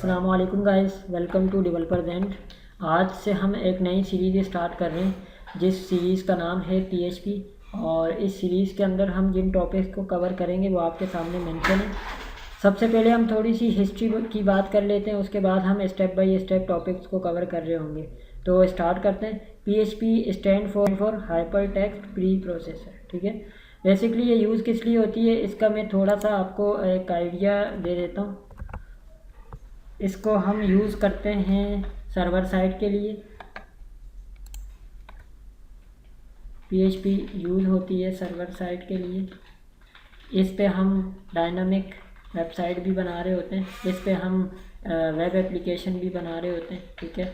अस्सलाम वालेकुम guys, welcome to developer ज़ेंड। आज से हम एक नई सीरीज़ स्टार्ट कर रहे हैं जिस सीरीज़ का नाम है पीएचपी। और इस सीरीज़ के अंदर हम जिन टॉपिक्स को कवर करेंगे वो आपके सामने मेंशन है। सबसे पहले हम थोड़ी सी हिस्ट्री की बात कर लेते हैं, उसके बाद हम स्टेप बाय स्टेप टॉपिक्स को कवर कर रहे होंगे। तो स्टार्ट करते हैं। PHP stand for hyper text pre processor. ठीक है, बेसिकली ये यूज़ किस लिए होती है इसका मैं थोड़ा सा आपको एक आइडिया दे देता हूँ। इसको हम यूज़ करते हैं सर्वर साइड के लिए। पीएचपी यूज़ होती है सर्वर साइड के लिए। इस पे हम डायनामिक वेबसाइट भी बना रहे होते हैं, इस पे हम वेब एप्लीकेशन भी बना रहे होते हैं। ठीक है,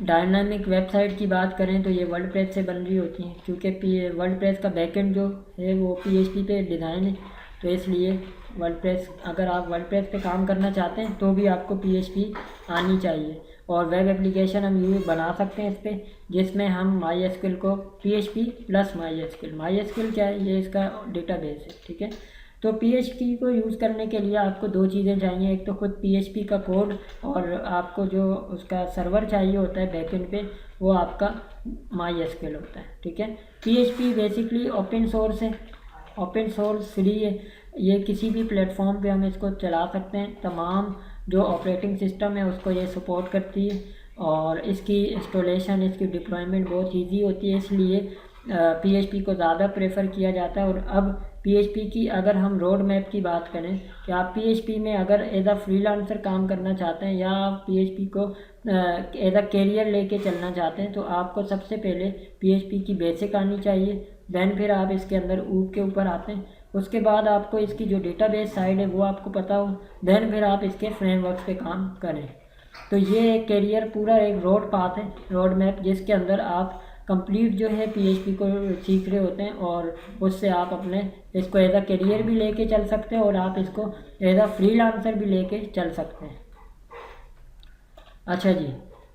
डायनामिक वेबसाइट की बात करें तो ये वर्डप्रेस से बन रही होती हैं, क्योंकि वर्डप्रेस का बैकएंड जो है वो पीएचपी पे डिज़ाइन है। तो इसलिए वर्डप्रेस, अगर आप वर्डप्रेस पे काम करना चाहते हैं तो भी आपको पीएचपी आनी चाहिए। और वेब एप्लीकेशन हम यूज़ बना सकते हैं इस पर, जिसमें हम MySQL को पीएचपी प्लस MySQL क्या है, ये इसका डेटाबेस है। ठीक है, तो पीएचपी को यूज़ करने के लिए आपको दो चीज़ें चाहिए, एक तो खुद पीएचपी का कोड, और आपको जो उसका सर्वर चाहिए होता है बैकएंड पे वो आपका MySQL होता है। ठीक है, पीएचपी बेसिकली ओपन सोर्स है, ओपन सोर्स फ्री है। ये किसी भी प्लेटफॉर्म पे हम इसको चला सकते हैं, तमाम जो ऑपरेटिंग सिस्टम है उसको ये सपोर्ट करती है। और इसकी इंस्टॉलेशन, इसकी डिप्लॉयमेंट बहुत ईजी होती है, इसलिए पीएचपी को ज़्यादा प्रेफर किया जाता है। और अब पीएचपी की अगर हम रोड मैप की बात करें कि आप पीएचपी में अगर एज अ फ्रीलांसर काम करना चाहते हैं या आप पीएचपी को एज अ कैरियर लेके चलना चाहते हैं, तो आपको सबसे पहले पीएचपी की बेसिक आनी चाहिए। देन फिर आप इसके अंदर ऊप के ऊपर आते हैं, उसके बाद आपको इसकी जो डेटाबेस साइड है वो आपको पता हो, देन फिर आप इसके फ्रेमवर्क पे काम करें। तो ये एक कैरियर पूरा एक रोड पाथ है, रोड मैप, जिसके अंदर आप कंप्लीट जो है पीएचपी को सीख रहे होते हैं और उससे आप अपने इसको एज अ कैरियर भी लेके चल सकते हैं और आप इसको एज अ फ्रीलांसर भी लेके चल सकते हैं। अच्छा जी,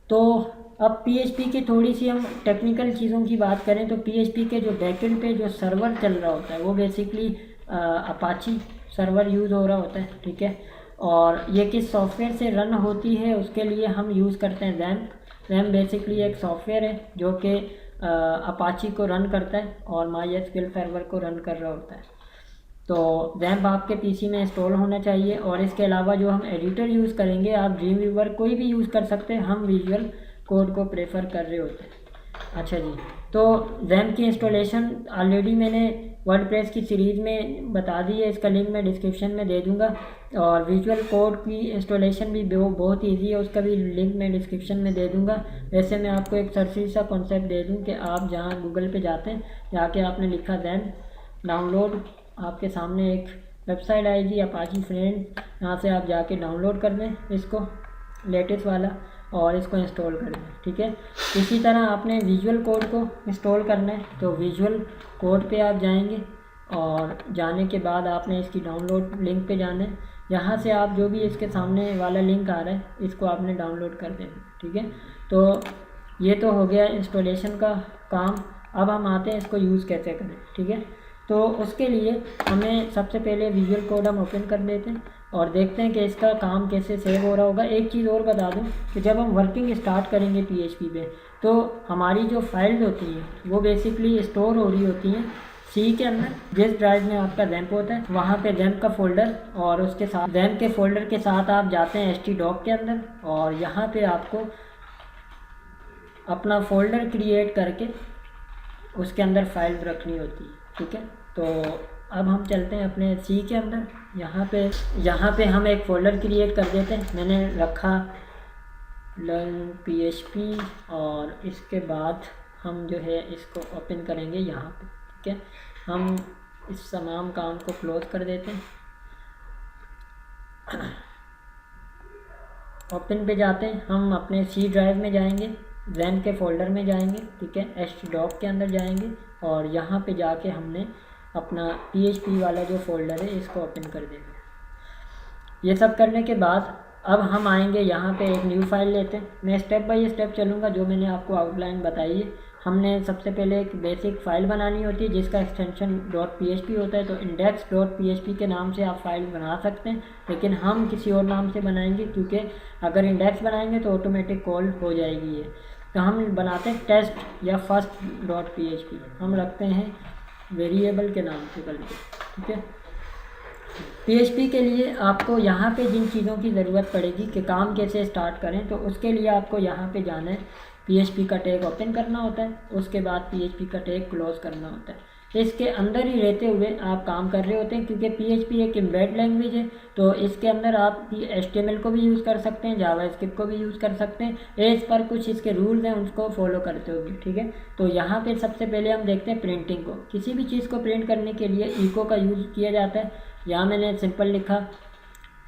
तो अब पीएचपी की थोड़ी सी हम टेक्निकल चीज़ों की बात करें तो पीएचपी के जो बैकएंड पे जो सर्वर चल रहा होता है वो बेसिकली अपाची सर्वर यूज़ हो रहा होता है। ठीक है, और ये किस सॉफ्टवेयर से रन होती है उसके लिए हम यूज़ करते हैं रैम्प। रैम्प बेसिकली एक सॉफ्टवेयर है जो कि अपाची को रन करता है और MySQL सर्वर को रन कर रहा होता है। तो रैम्प आपके पीसी में इंस्टॉल होना चाहिए। और इसके अलावा जो हम एडिटर यूज़ करेंगे, आप ड्रीमवीवर कोई भी यूज़ कर सकते हैं, हम विजुअल कोड को प्रेफर कर रहे होते हैं। अच्छा जी, तो रैम्प की इंस्टॉलेशन ऑलरेडी मैंने वर्डप्रेस की सीरीज़ में बता दी है, इसका लिंक मैं डिस्क्रिप्शन में दे दूंगा। और विजुअल कोड की इंस्टॉलेशन भी बहुत ईजी है, उसका भी लिंक मैं डिस्क्रिप्शन में दे दूंगा। वैसे मैं आपको एक सरसरी सा कॉन्सेप्ट दे दूं कि आप जहाँ गूगल पे जाते हैं, जाके आपने लिखा रैम्प डाउनलोड, आपके सामने एक वेबसाइट आएगी अपाची फ्रेंड, यहाँ से आप जाके डाउनलोड कर लें इसको, लेटेस्ट वाला, और इसको इंस्टॉल कर लें। ठीक है, इसी तरह आपने विजुअल कोड को इंस्टॉल करना है, तो विजुअल कोड पे आप जाएंगे और जाने के बाद आपने इसकी डाउनलोड लिंक पे जाना है। यहाँ से आप जो भी इसके सामने वाला लिंक आ रहा है इसको आपने डाउनलोड कर देना। ठीक है, तो ये तो हो गया इंस्टॉलेशन का काम। अब हम आते हैं इसको यूज़ कैसे करें। ठीक है, तो उसके लिए हमें सबसे पहले विजुअल कोड हम ओपन कर लेते हैं और देखते हैं कि इसका काम कैसे सेव हो रहा होगा। एक चीज़ और बता दूं कि जब हम वर्किंग स्टार्ट करेंगे पीएचपी पे, तो हमारी जो फाइल्स होती हैं वो बेसिकली स्टोर हो रही होती हैं सी के अंदर। जिस ड्राइव में आपका रैम्प होता है वहाँ पे रैम्प का फोल्डर, और उसके साथ रैम्प के फोल्डर के साथ आप जाते हैं htdoc के अंदर, और यहाँ पे आपको अपना फोल्डर क्रिएट करके उसके अंदर फाइल रखनी होती है। ठीक है, तो अब हम चलते हैं अपने सी के अंदर। यहाँ पे हम एक फ़ोल्डर क्रिएट कर देते हैं। मैंने रखा लर्न PHP, और इसके बाद हम जो है इसको ओपन करेंगे यहाँ पे। ठीक है, हम इस तमाम काम को क्लोज कर देते हैं। ओपन पे जाते हैं, हम अपने सी ड्राइव में जाएंगे, रैम के फोल्डर में जाएंगे। ठीक है, htdoc के अंदर जाएंगे और यहाँ पे जाके हमने अपना PHP वाला जो फोल्डर है इसको ओपन कर देंगे। ये सब करने के बाद अब हम आएंगे यहाँ पे एक न्यू फाइल लेते हैं। मैं स्टेप बाय स्टेप चलूँगा, जो मैंने आपको आउटलाइन बताई है हमने सबसे पहले एक बेसिक फ़ाइल बनानी होती है जिसका एक्सटेंशन .php होता है। तो index.php के नाम से आप फाइल बना सकते हैं, लेकिन हम किसी और नाम से बनाएंगे क्योंकि अगर इंडेक्स बनाएंगे तो ऑटोमेटिक कॉल हो जाएगी ये। तो हम बनाते हैं टेस्ट या first.php, हम रखते हैं वेरिएबल के नाम से बल्कि, ठीक है। PHP के लिए आपको यहाँ पे जिन चीज़ों की ज़रूरत पड़ेगी कि काम कैसे स्टार्ट करें, तो उसके लिए आपको यहाँ पे जाना है, PHP का टैग ओपन करना होता है, उसके बाद PHP का टैग क्लोज करना होता है। इसके अंदर ही रहते हुए आप काम कर रहे होते हैं क्योंकि PHP एक एम्बेड लैंग्वेज है। तो इसके अंदर आप HTML को भी यूज़ कर सकते हैं, जावास्क्रिप्ट को भी यूज़ कर सकते हैं, एज पर कुछ इसके रूल्स हैं उसको फॉलो करते होंगे, ठीक है। तो यहाँ पे सबसे पहले हम देखते हैं प्रिंटिंग को। किसी भी चीज़ को प्रिंट करने के लिए इको का यूज़ किया जाता है। यहाँ मैंने सिंपल लिखा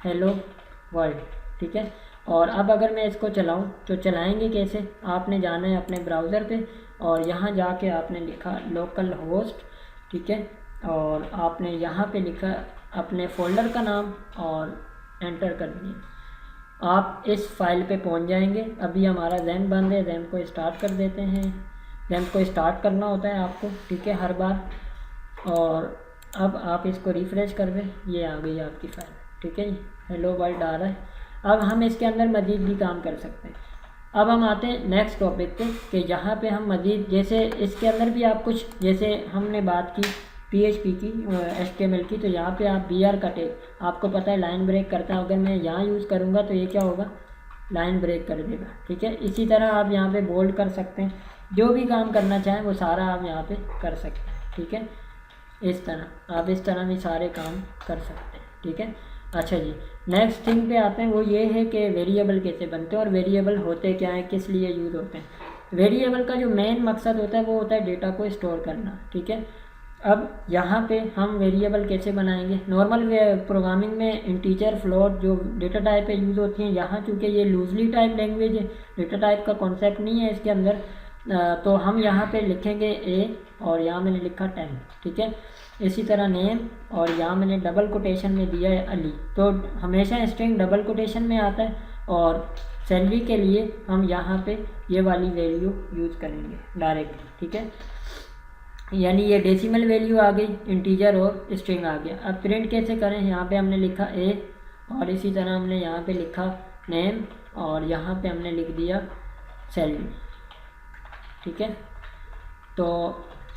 हेलो वर्ल्ड, ठीक है। और अब अगर मैं इसको चलाऊँ तो चलाएंगे कैसे, आपने जाना है अपने ब्राउज़र पे और यहाँ जाके आपने लिखा लोकल होस्ट, ठीक है, और आपने यहाँ पे लिखा अपने फ़ोल्डर का नाम और एंटर कर दिया। आप इस फाइल पे पहुँच जाएंगे। अभी हमारा जैम बंद है, जैम को स्टार्ट कर देते हैं। जैम को स्टार्ट करना होता है आपको, ठीक है, हर बार। और अब आप इसको रिफ़्रेश कर दें, ये आ गई आपकी फ़ाइल, ठीक है। हेलो वर्ल्ड आ रहा है। अब हम इसके अंदर मज़ीद भी काम कर सकते हैं। अब हम आते हैं नेक्स्ट टॉपिक पे कि जहाँ पे हम मज़ीद, जैसे इसके अंदर भी आप कुछ, जैसे हमने बात की PHP की HTML की, तो यहाँ पे आप BR का टैग, आपको पता है लाइन ब्रेक करता है। अगर मैं यहाँ यूज़ करूँगा तो ये क्या होगा, लाइन ब्रेक कर देगा, ठीक है। इसी तरह आप यहाँ पे बोल्ड कर सकते हैं, जो भी काम करना चाहें वो सारा आप यहाँ पे कर सकते हैं, ठीक है। इस तरह आप इस तरह भी सारे काम कर सकते हैं, ठीक है। अच्छा जी, नेक्स्ट थिंग पे आते हैं, वो ये है कि वेरिएबल कैसे बनते हैं और वेरिएबल होते क्या हैं, किस लिए यूज़ होते हैं। वेरिएबल का जो मेन मकसद होता है वो होता है डेटा को स्टोर करना, ठीक है। अब यहाँ पे हम वेरिएबल कैसे बनाएंगे, नॉर्मल प्रोग्रामिंग में इंटीजर, फ्लोट जो डेटा टाइप पे यूज़ होती हैं, यहाँ चूँकि ये लूजली टाइप लैंग्वेज है, डेटा टाइप का कॉन्सेप्ट नहीं है इसके अंदर, तो हम यहाँ पे लिखेंगे A और यहाँ मैंने लिखा 10, ठीक है। इसी तरह नेम और यहाँ मैंने डबल कोटेशन में दिया है अली। तो हमेशा स्ट्रिंग डबल कोटेशन में आता है। और सैलरी के लिए हम यहाँ पे ये वाली वैल्यू यूज़ करेंगे डायरेक्टली, ठीक है। यानी ये डेसिमल वैल्यू आ गई, इंटीजर और स्ट्रिंग आ गया। अब प्रिंट कैसे करें, यहाँ पे हमने लिखा A और इसी तरह हमने यहाँ पे लिखा नेम और यहाँ पे हमने लिख दिया सैलरी, ठीक है। तो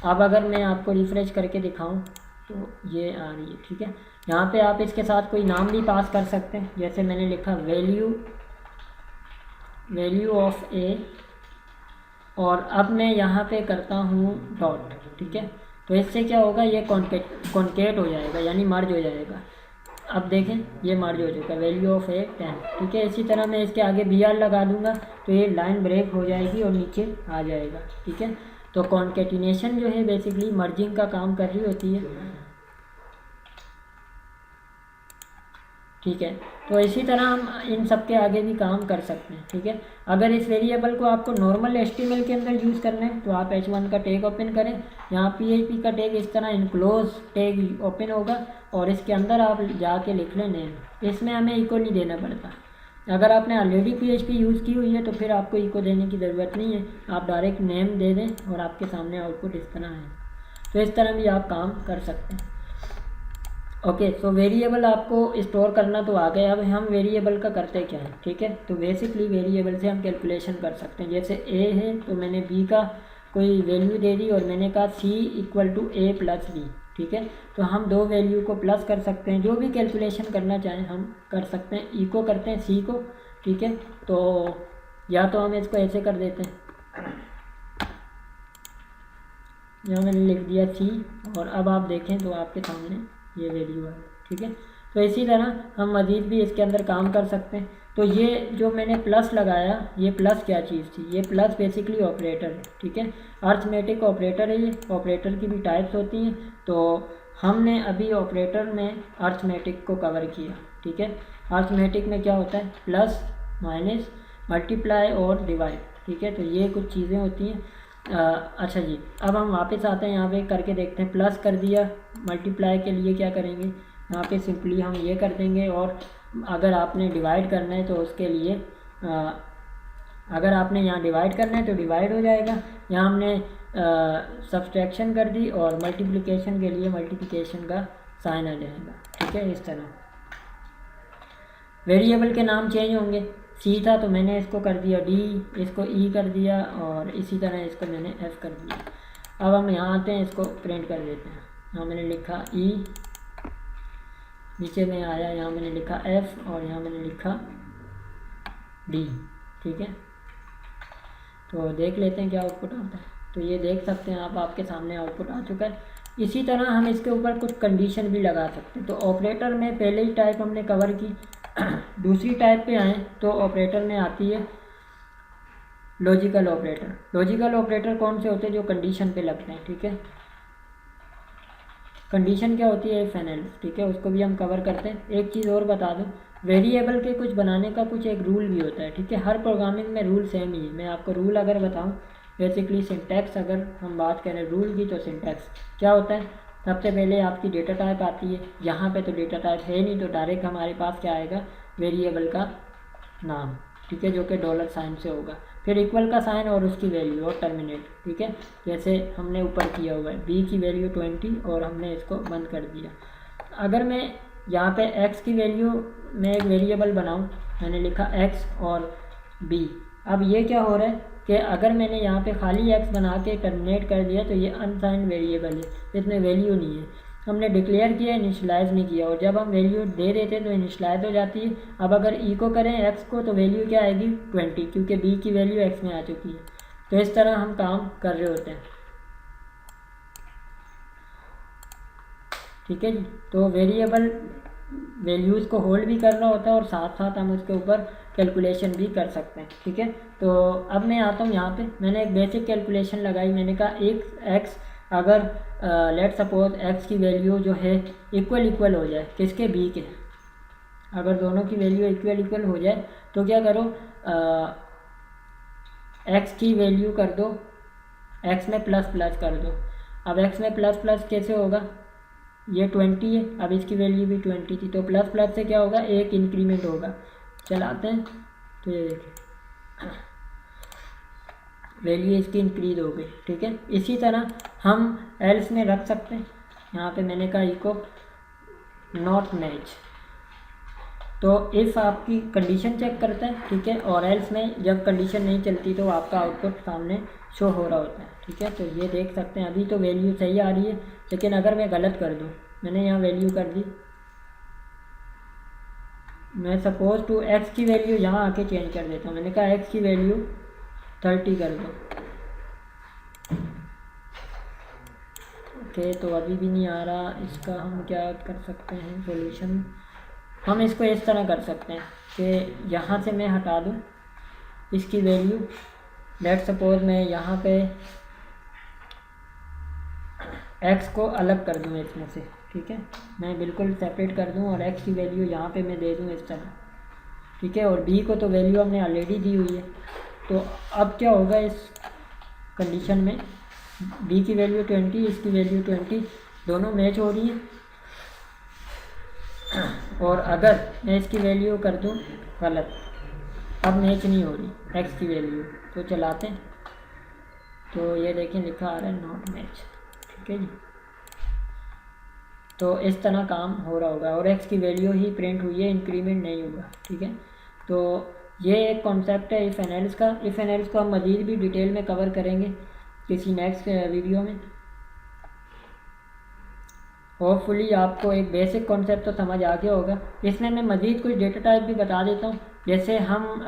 अब अगर मैं आपको रिफ़्रेश करके दिखाऊं तो ये आ रही है, ठीक है। यहाँ पे आप इसके साथ कोई नाम भी पास कर सकते हैं, जैसे मैंने लिखा वैल्यू ऑफ A और अब मैं यहाँ पे करता हूँ डॉट, ठीक है। तो इससे क्या होगा, ये कॉन्केट हो जाएगा, यानी मर्ज हो जाएगा। अब देखें ये मर्ज हो जाएगा, वैल्यू ऑफ A 10, ठीक है। इसी तरह मैं इसके आगे BR लगा दूंगा तो ये लाइन ब्रेक हो जाएगी और नीचे आ जाएगा, ठीक है। तो कॉन्केटिनेशन जो है बेसिकली मर्जिंग का काम कर रही होती है, ठीक है। तो इसी तरह हम इन सब के आगे भी काम कर सकते हैं, ठीक है। अगर इस वेरिएबल को आपको नॉर्मल HTML के अंदर यूज़ करना है तो आप H1 का टैग ओपन करें, यहाँ PHP का टैग इस तरह इनक्लोज टैग ओपन होगा और इसके अंदर आप जाके लिख लें नेम। इसमें हमें इको नहीं देना पड़ता। अगर आपने ऑलरेडी PHP यूज़ की हुई है तो फिर आपको इको देने की ज़रूरत नहीं है, आप डायरेक्ट नेम दे दें और आपके सामने आउटपुट इस तरह है। तो इस तरह भी आप काम कर सकते हैं। ओके, सो वेरिएबल आपको स्टोर करना तो आ गया। अब हम वेरिएबल का करते क्या है, ठीक है। तो बेसिकली वेरिएबल से हम कैलकुलेशन कर सकते हैं। जैसे A है तो मैंने B का कोई वैल्यू दे दी और मैंने कहा C = A + B, ठीक है। तो हम दो वैल्यू को प्लस कर सकते हैं, जो भी कैलकुलेशन करना चाहें हम कर सकते हैं। इको करते हैं C को, ठीक है। तो या तो हम इसको ऐसे कर देते हैं, यहाँ मैंने लिख दिया C और अब आप देखें तो आपके सामने ये वैल्यू है, ठीक है। तो इसी तरह हम मज़ीद भी इसके अंदर काम कर सकते हैं। तो ये जो मैंने प्लस लगाया, ये प्लस क्या चीज़ थी, ये प्लस बेसिकली ऑपरेटर है, ठीक है। अर्थमेटिक ऑपरेटर है ये, ऑपरेटर की भी टाइप्स होती हैं। तो हमने अभी ऑपरेटर में अर्थमेटिक को कवर किया, ठीक है। अर्थमेटिक में क्या होता है, प्लस, माइनस, मल्टीप्लाई और डिवाइड, ठीक है। तो ये कुछ चीज़ें होती हैं। अच्छा जी, अब हम वापस आते हैं, यहाँ पे करके देखते हैं। प्लस कर दिया, मल्टीप्लाई के लिए क्या करेंगे, यहाँ पे सिंपली हम ये कर देंगे। और अगर आपने डिवाइड करना है तो उसके लिए अगर आपने यहाँ डिवाइड करना है तो डिवाइड हो जाएगा। यहाँ हमने सब्सट्रैक्शन कर दी और मल्टीप्लिकेशन के लिए मल्टीप्लिकेशन का साइन आ जाएगा। ठीक है, इस तरह वेरिएबल के नाम चेंज होंगे। सी था तो मैंने इसको कर दिया डी, इसको ई कर दिया और इसी तरह इसको मैंने एफ कर दिया। अब हम यहाँ आते हैं, इसको प्रिंट कर देते हैं। यहाँ मैंने लिखा ई, नीचे में आया, यहाँ मैंने लिखा एफ और यहाँ मैंने लिखा डी। ठीक है, तो देख लेते हैं क्या आउटपुट आता है। तो ये देख सकते हैं आप, आपके सामने आउटपुट आ चुका है। इसी तरह हम इसके ऊपर कुछ कंडीशन भी लगा सकते हैं। तो ऑपरेटर में पहले ही टाइप हमने कवर की। दूसरी टाइप पे आए तो ऑपरेटर में आती है लॉजिकल ऑपरेटर। लॉजिकल ऑपरेटर कौन से होते हैं? जो कंडीशन पे लगते हैं। ठीक है, कंडीशन क्या होती है? If and else. ठीक है, उसको भी हम कवर करते हैं। एक चीज़ और बता दूं, वेरिएबल के कुछ बनाने का कुछ एक रूल भी होता है। ठीक है, हर प्रोग्रामिंग में रूल सेम ही है। मैं आपको रूल अगर बताऊं, बेसिकली सिंटैक्स अगर हम बात करें रूल की, तो सिंटैक्स क्या होता है? सबसे पहले आपकी डेटा टाइप आती है। यहाँ पे तो डेटा टाइप है नहीं, तो डायरेक्ट हमारे पास क्या आएगा? वेरिएबल का नाम। ठीक है, जो कि डॉलर साइन से होगा। फिर इक्वल का साइन और उसकी वैल्यू और टर्मिनेट। ठीक है, जैसे हमने ऊपर किया हुआ है, बी की वैल्यू 20 और हमने इसको बंद कर दिया। अगर मैं यहाँ पे x की वैल्यू में एक वेरिएबल बनाऊँ, मैंने लिखा x और b। अब ये क्या हो रहा है कि अगर मैंने यहाँ पे खाली x बना के टर्मिनेट कर दिया तो ये अनसाइंड वेरिएबल है, इसमें वैल्यू नहीं है। हमने डिक्लेयर किया, इनिशलाइज नहीं किया, और जब हम वैल्यू दे देते हैं तो इनिशलाइज हो जाती है। अब अगर इको करें x को तो वैल्यू क्या आएगी? 20, क्योंकि b की वैल्यू x में आ चुकी है। तो इस तरह हम काम कर रहे होते हैं। ठीक है जी, तो वेरिएबल वैल्यूज़ को होल्ड भी कर रहा होता है और साथ साथ हम उसके ऊपर कैलकुलेशन भी कर सकते हैं। ठीक है, तो अब मैं आता हूँ यहाँ पे, मैंने एक बेसिक कैलकुलेशन लगाई। मैंने कहा एक x अगर लेट सपोज x की वैल्यू जो है इक्वल हो जाए किसके? b के। अगर दोनों की वैल्यू इक्वल हो जाए तो क्या करो? x की वैल्यू कर दो, x में प्लस कर दो। अब x में प्लस कैसे होगा? ये 20 है, अब इसकी वैल्यू भी 20 थी, तो प्लस से क्या होगा? एक इंक्रीमेंट होगा। चलाते हैं तो ये देखिए वैल्यू इसकी इंक्रीज हो गई। ठीक है, इसी तरह हम एल्स में रख सकते हैं। यहाँ पे मैंने कहा इको नॉट मैच, तो इफ़ आपकी कंडीशन चेक करता है। ठीक है, और एल्स में जब कंडीशन नहीं चलती तो आपका आउटपुट सामने शो हो रहा होता है। ठीक है, तो ये देख सकते हैं अभी तो वैल्यू सही आ रही है, लेकिन अगर मैं गलत कर दूँ, मैंने यहाँ वैल्यू कर दी, मैं सपोज टू x की वैल्यू यहाँ आके चेंज कर देता हूँ। मैंने कहा x की वैल्यू 30 कर दो। ओके, तो अभी भी नहीं आ रहा। इसका हम क्या कर सकते हैं सॉल्यूशन? हम इसको इस तरह कर सकते हैं कि यहाँ से मैं हटा दूँ इसकी वैल्यू। लेट सपोज मैं यहाँ पे x को अलग कर दूँ इसमें से। ठीक है, मैं बिल्कुल सेपरेट कर दूँ और x की वैल्यू यहाँ पे मैं दे दूँ इस तरह। ठीक है, और b को तो वैल्यू हमने ऑलरेडी दी हुई है। तो अब क्या होगा इस कंडीशन में? b की वैल्यू 20, इसकी वैल्यू 20, दोनों मैच हो रही है। और अगर मैं इसकी वैल्यू कर दूँ गलत, अब मैच नहीं हो रही x की वैल्यू, तो चलाते हैं तो ये देखें लिखा आ रहा है नॉट मैच। ठीक है जी, तो इस तरह काम हो रहा होगा और x की वैल्यू ही प्रिंट हुई है, इंक्रीमेंट नहीं हुआ। ठीक है, तो ये एक कॉन्सेप्ट है इफ़ एंड एल्स का। इफ़ एंड एल्स को हम मज़ीद भी डिटेल में कवर करेंगे किसी नेक्स्ट वीडियो में। होपफुली आपको एक बेसिक कॉन्सेप्ट तो समझ आ गया होगा। इसमें मैं मज़ीद कुछ डेटा टाइप भी बता देता हूँ। जैसे हम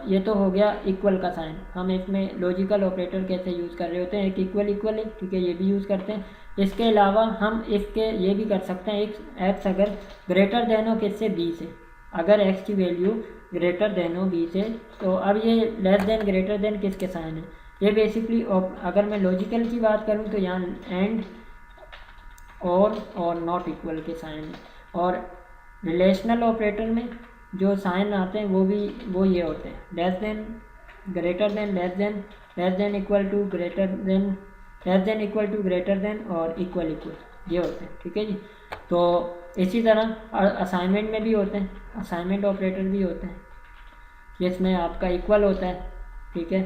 ये तो हो गया इक्वल का साइन, हम इसमें लॉजिकल ऑपरेटर कैसे यूज़ कर रहे होते हैं। एक इक्वल है, ठीक है, ये भी यूज़ करते हैं। इसके अलावा हम इसके ये भी कर सकते हैं, एक एक्स अगर ग्रेटर देन हो किससे? बी से। अगर एक्स की वैल्यू ग्रेटर देन हो बी से, तो अब ये लेस देन ग्रेटर देन किसके साइन है? ये बेसिकली अगर मैं लॉजिकल की बात करूँ तो यहाँ एंड और नॉट इक्वल के साइन है। और रिलेशनल ऑपरेटर में जो साइन आते हैं वो ये होते हैं less than, greater than, less than equal to, greater than, less than equal to, greater than और इक्वल ये होते हैं। ठीक है जी, तो इसी तरह असाइनमेंट में भी होते हैं, असाइनमेंट ऑपरेटर भी होते हैं जिसमें आपका इक्वल होता है। ठीक है,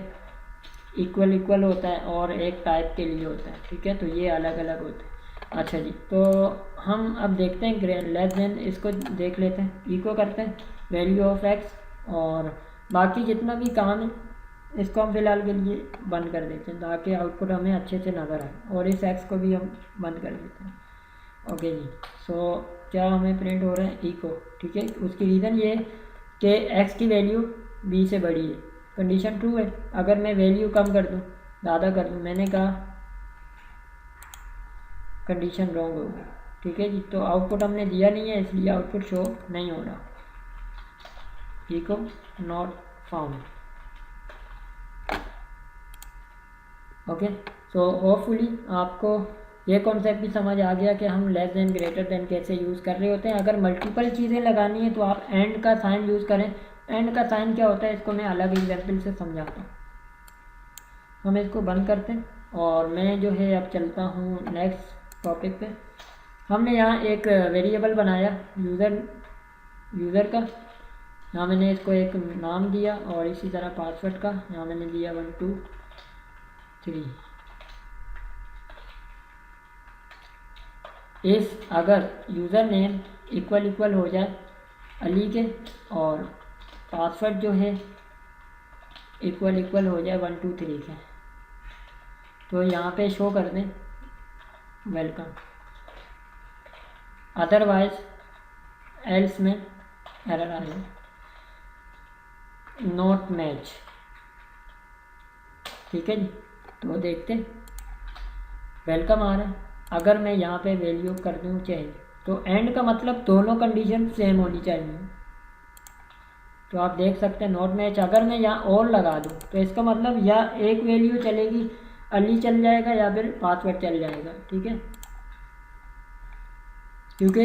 इक्वल इक्वल होता है और एक टाइप के लिए होता है, ठीक है। तो ये अलग अलग होते हैं। अच्छा जी, तो हम अब देखते हैं लेस देन, इसको देख लेते हैं, इको करते हैं वैल्यू ऑफ एक्स, और बाकी जितना भी काम है इसको हम फिलहाल के लिए बंद कर देते हैं ताकि आउटपुट हमें अच्छे से नज़र आए, और इस एक्स को भी हम बंद कर देते हैं। ओके जी, सो क्या हमें प्रिंट हो रहा है इको, ठीक है। उसकी रीज़न ये है कि एक्स की वैल्यू बी से बड़ी है, कंडीशन ट्रू है। अगर मैं वैल्यू कम कर दूँ, ज़्यादा कर दूँ, मैंने कहा कंडीशन रॉन्ग होगी, ठीक है जी। तो आउटपुट हमने दिया नहीं है इसलिए आउटपुट शो नहीं हो रहा, echo not found. Okay, so hopefully आपको ये कॉन्सेप्ट भी समझ आ गया कि हम लेस देन ग्रेटर देन कैसे यूज़ कर रहे होते हैं। अगर मल्टीपल चीज़ें लगानी है तो आप एंड का साइन यूज़ करें। एंड का साइन क्या होता है इसको मैं अलग एग्जाम्पल से समझाता हूँ। हम इसको बंद करते हैं और मैं जो है अब चलता हूँ नेक्स्ट टॉपिक पे। हमने यहाँ एक वेरिएबल बनाया यूज़र का, यहाँ मैंने इसको एक नाम दिया और इसी तरह पासवर्ड का यहाँ मैंने दिया 1 2 3। इस अगर यूज़र नेम इक्वल इक्वल हो जाए अली के और पासवर्ड जो है इक्वल इक्वल हो जाए 1 2 3 के, तो यहाँ पे शो कर दें वेलकम। अदरवाइज एल्स में एरर आ जाए नॉट मैच, ठीक है जी। तो देखते वेलकम आ रहा है। अगर मैं यहाँ पे वैल्यू कर दूँ चेंज, तो एंड का मतलब दोनों कंडीशन सेम होनी चाहिए। तो आप देख सकते हैं नॉट मैच। अगर मैं यहाँ और लगा दूँ तो इसका मतलब या एक वैल्यू चलेगी, अली चल जाएगा या फिर पासवर्ड चल जाएगा, ठीक है। क्योंकि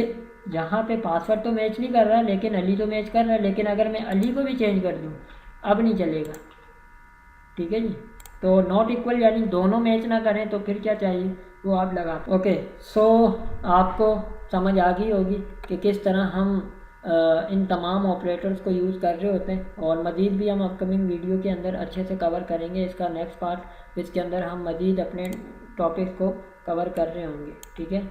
यहाँ पे पासवर्ड तो मैच नहीं कर रहा लेकिन अली तो मैच कर रहा है, लेकिन अगर मैं अली को भी चेंज कर दूँ अब नहीं चलेगा, ठीक है जी। तो नॉट इक्वल यानी दोनों मैच ना करें तो फिर क्या चाहिए वो आप लगा। ओके, सो आपको समझ आ गई होगी कि किस तरह हम इन तमाम ऑपरेटर्स को यूज़ कर रहे होते हैं, और मज़ीद भी हम अपकमिंग वीडियो के अंदर अच्छे से कवर करेंगे इसका नेक्स्ट पार्ट, जिसके अंदर हम मज़ीद अपने टॉपिक को कवर कर रहे होंगे, ठीक है।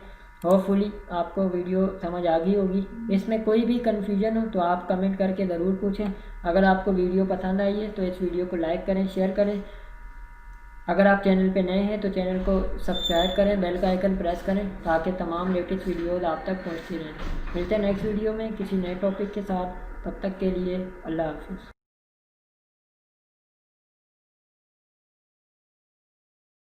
होपफुली आपको वीडियो समझ आ गई होगी। इसमें कोई भी कन्फ्यूजन हो तो आप कमेंट करके ज़रूर पूछें। अगर आपको वीडियो पसंद आई है तो इस वीडियो को लाइक करें, शेयर करें। अगर आप चैनल पे नए हैं तो चैनल को सब्सक्राइब करें, बेल का आइकन प्रेस करें ताकि तमाम लेटेस्ट वीडियोज़ आप तक पहुंचती रहें। मिलते हैं नेक्स्ट वीडियो में किसी नए टॉपिक के साथ, तब तक के लिए अल्लाह हाफ़िज़।